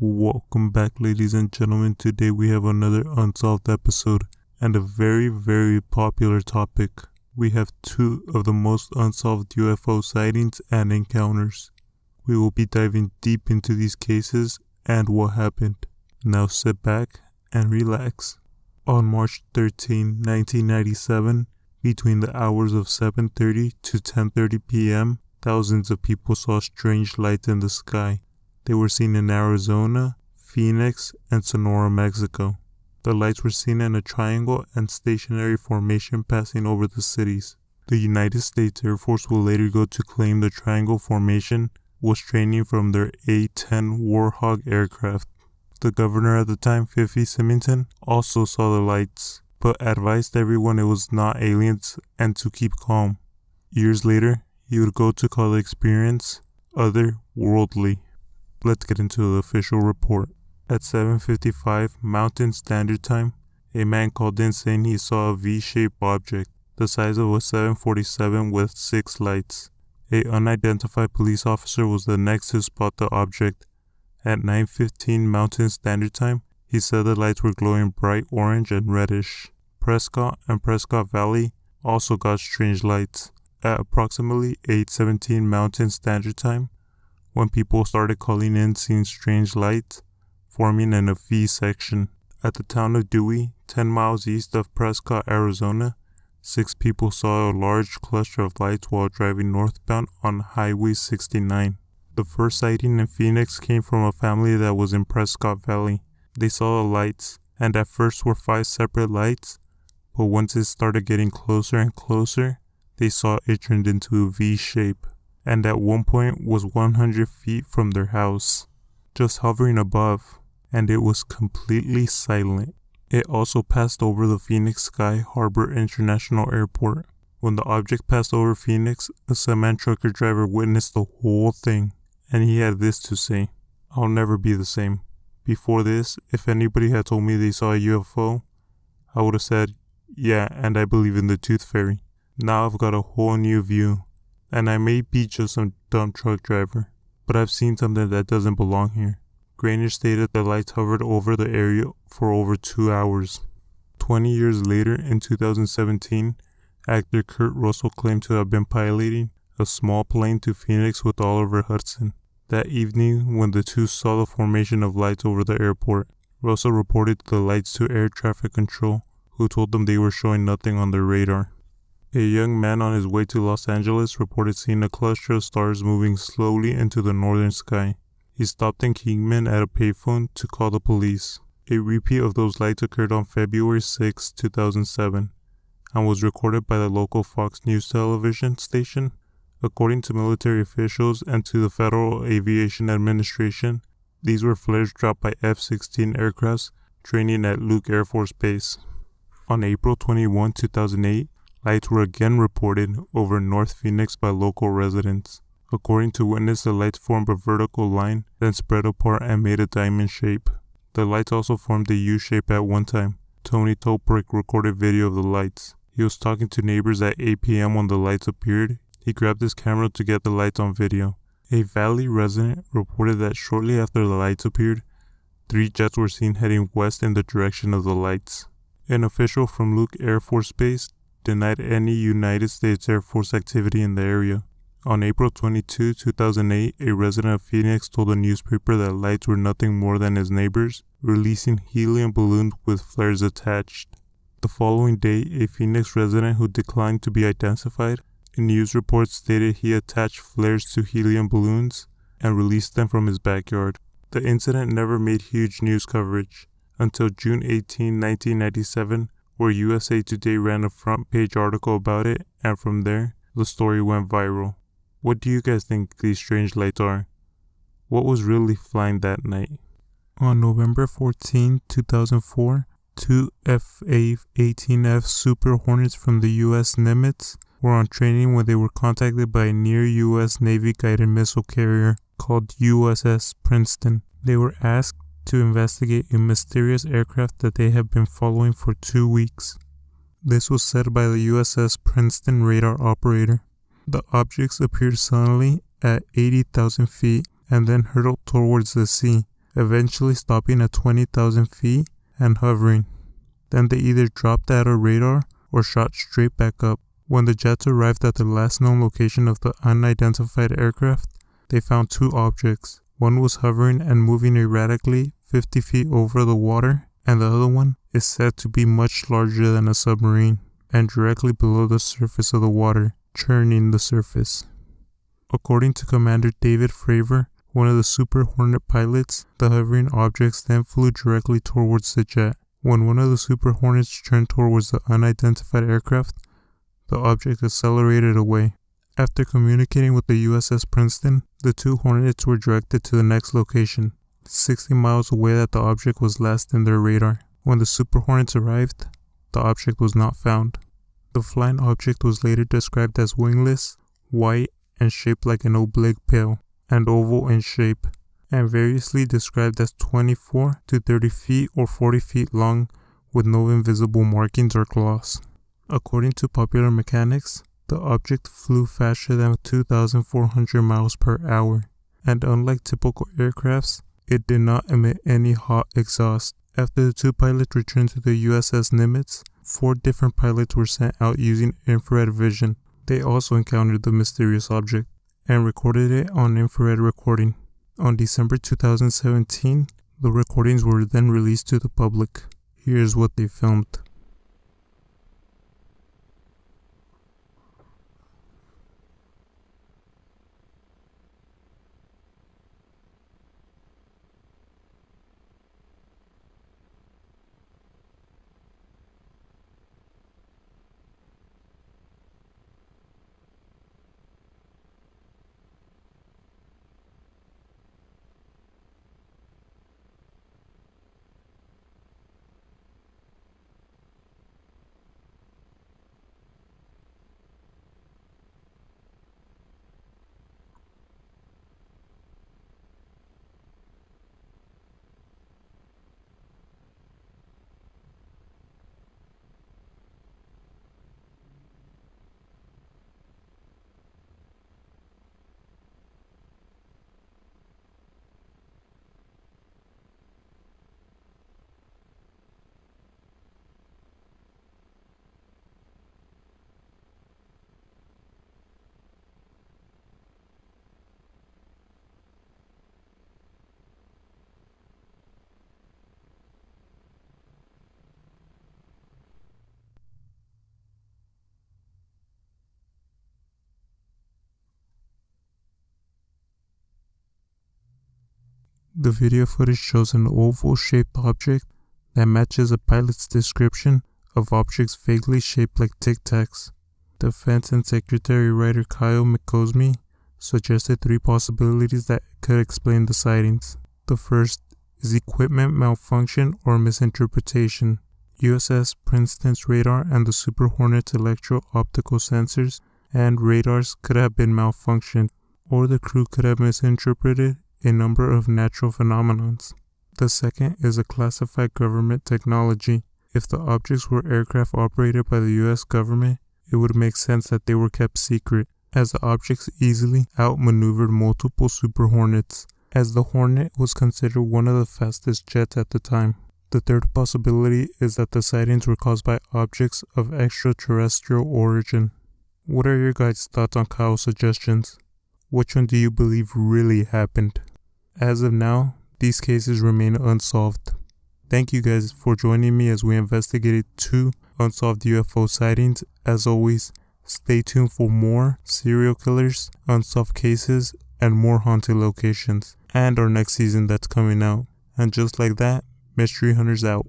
Welcome back, ladies and gentlemen. Today we have another Unsolved episode and a very, very popular topic. We have two of the most unsolved UFO sightings and encounters. We will be diving deep into these cases and what happened. Now sit back and relax. On March 13, 1997, between the hours of 7:30 to 10:30 p.m., thousands of people saw strange lights in the sky. They were seen in Arizona, Phoenix, and Sonora, Mexico. The lights were seen in a triangle and stationary formation passing over the cities. The United States Air Force would later go to claim the triangle formation was training from their A-10 Warhawk aircraft. The governor at the time, Fifi Symington, also saw the lights, but advised everyone it was not aliens and to keep calm. Years later, he would go to call the experience otherworldly. Let's get into the official report. At 7:55 Mountain Standard Time, a man called in saying he saw a V-shaped object, the size of a 747 with 6 lights. A unidentified police officer was the next to spot the object. At 9:15 Mountain Standard Time, he said the lights were glowing bright orange and reddish. Prescott and Prescott Valley also got strange lights. At approximately 8:17 Mountain Standard Time, when people started calling in seeing strange lights forming in a V section. At the town of Dewey, 10 miles east of Prescott, Arizona, 6 people saw a large cluster of lights while driving northbound on Highway 69. The first sighting in Phoenix came from a family that was in Prescott Valley. They saw the lights, and at first were 5 separate lights, but once it started getting closer and closer, they saw it turned into a V shape, and at one point was 100 feet from their house, just hovering above, and it was completely silent. It also passed over the Phoenix Sky Harbor International Airport. When the object passed over Phoenix, a semi-trucker driver witnessed the whole thing, and he had this to say: "I'll never be the same. Before this, if anybody had told me they saw a UFO, I would have said, yeah, and I believe in the Tooth Fairy. Now I've got a whole new view, and I may be just some dumb truck driver, but I've seen something that doesn't belong here." Grainer stated the lights hovered over the area for over 2 hours. 20 years later, in 2017, actor Kurt Russell claimed to have been piloting a small plane to Phoenix with Oliver Hudson. That evening, when the two saw the formation of lights over the airport, Russell reported the lights to air traffic control, who told them they were showing nothing on their radar. A young man on his way to Los Angeles reported seeing a cluster of stars moving slowly into the northern sky. He stopped in Kingman at a payphone to call the police. A repeat of those lights occurred on February 6, 2007, and was recorded by the local Fox News television station. According to military officials and to the Federal Aviation Administration, these were flares dropped by F-16 aircrafts training at Luke Air Force Base. On April 21, 2008, lights were again reported over North Phoenix by local residents. According to witnesses, the lights formed a vertical line, then spread apart and made a diamond shape. The lights also formed a U shape at one time. Tony Toprick recorded video of the lights. He was talking to neighbors at 8 p.m. when the lights appeared. He grabbed his camera to get the lights on video. A Valley resident reported that shortly after the lights appeared, 3 jets were seen heading west in the direction of the lights. An official from Luke Air Force Base denied any United States Air Force activity in the area. On April 22, 2008, a resident of Phoenix told a newspaper that lights were nothing more than his neighbors releasing helium balloons with flares attached. The following day, a Phoenix resident who declined to be identified in news reports stated he attached flares to helium balloons and released them from his backyard. The incident never made huge news coverage until June 18, 1997, where USA Today ran a front-page article about it, and from there, the story went viral. What do you guys think these strange lights are? What was really flying that night? On November 14, 2004, 2 F-A-18F Super Hornets from the U.S. Nimitz were on training when they were contacted by a near U.S. Navy guided missile carrier called USS Princeton. They were asked to investigate a mysterious aircraft that they had been following for 2 weeks. This was said by the USS Princeton radar operator. The objects appeared suddenly at 80,000 feet and then hurtled towards the sea. eventually stopping at 20,000 feet and hovering. Then they either dropped out of radar or shot straight back up. When the jets arrived at the last known location of the unidentified aircraft, they found two objects. One was hovering and moving erratically 50 feet over the water, and the other one is said to be much larger than a submarine and directly below the surface of the water, churning the surface. According to Commander David Fravor, one of the Super Hornet pilots, the hovering objects then flew directly towards the jet. When one of the Super Hornets turned towards the unidentified aircraft, the object accelerated away. After communicating with the USS Princeton, the two Hornets were directed to the next location, 60 miles away that the object was last in their radar. When the Super Hornets arrived, the object was not found. The flying object was later described as wingless, white, and shaped like an oblique pail, and oval in shape, and variously described as 24 to 30 feet or 40 feet long with no invisible markings or claws. According to Popular Mechanics, the object flew faster than 2,400 miles per hour, and unlike typical aircrafts, it did not emit any hot exhaust. After the two pilots returned to the USS Nimitz, 4 different pilots were sent out using infrared vision. They also encountered the mysterious object and recorded it on infrared recording. On December 2017, the recordings were then released to the public. Here's what they filmed. The video footage shows an oval-shaped object that matches a pilot's description of objects vaguely shaped like Tic Tacs. Defense and Secretary writer Kyle McCosme suggested 3 possibilities that could explain the sightings. The first is equipment malfunction or misinterpretation. USS Princeton's radar and the Super Hornet's electro-optical sensors and radars could have been malfunctioned, or the crew could have misinterpreted a number of natural phenomena. The second is a classified government technology. If the objects were aircraft operated by the US government, it would make sense that they were kept secret, as the objects easily outmaneuvered multiple Super Hornets, as the Hornet was considered one of the fastest jets at the time. The third possibility is that the sightings were caused by objects of extraterrestrial origin. What are your guys' thoughts on Kyle's suggestions? Which one do you believe really happened? As of now, these cases remain unsolved. Thank you guys for joining me as we investigated 2 unsolved UFO sightings. As always, stay tuned for more serial killers, unsolved cases, and more haunted locations, and our next season that's coming out. And just like that, Mystery Hunters out.